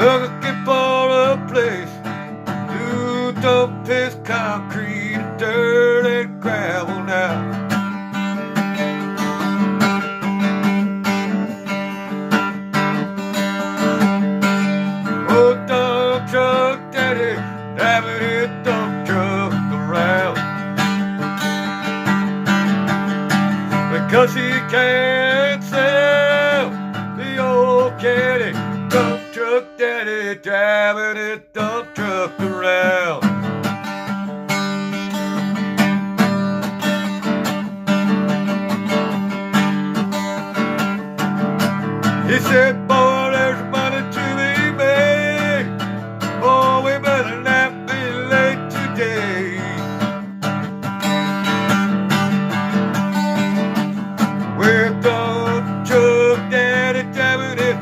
looking for a place to dump his concrete, dirt, and gravel now. Oh, dump truck daddy, driving his dump truck around, because he can't sell the old caddy. Dump truck daddy, driving his dump truck around. He said, boy, there's money to be made. Oh, we better not be late today. With dump truck daddy driving it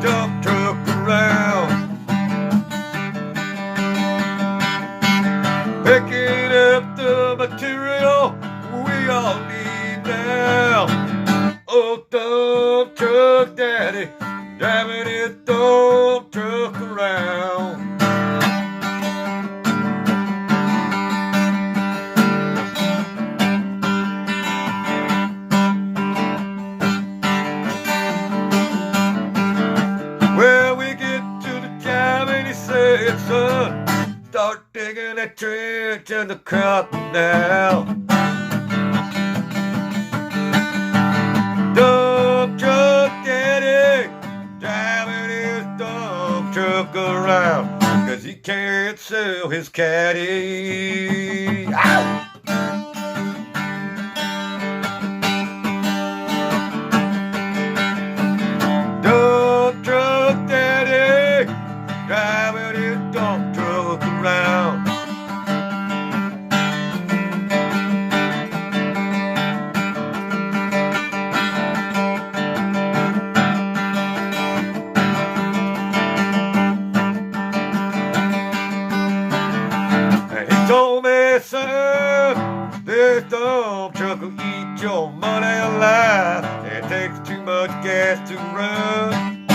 dump truck around, picking up the material we all need now. Oh, dump truck daddy, driving his dump truck around. Well, we get to the job and he said, son, start digging that trench and the crop now. Dump truck daddy, driving his dump truck around, 'cause he can't sell his caddy. Ow! Dump truck daddy, driving his dump truck around. He told me, son, this dump truck will eat your money alive. It takes too much gas to run.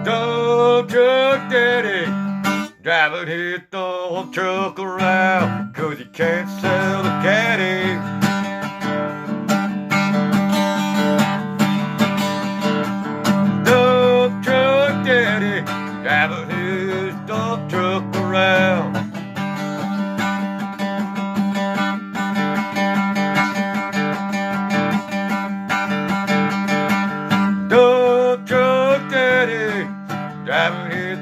Dump truck daddy, driving his dump truck around, 'cause he can't sell the caddy. Dump truck daddy, driving his dump truck around. Dump truck daddy, driving his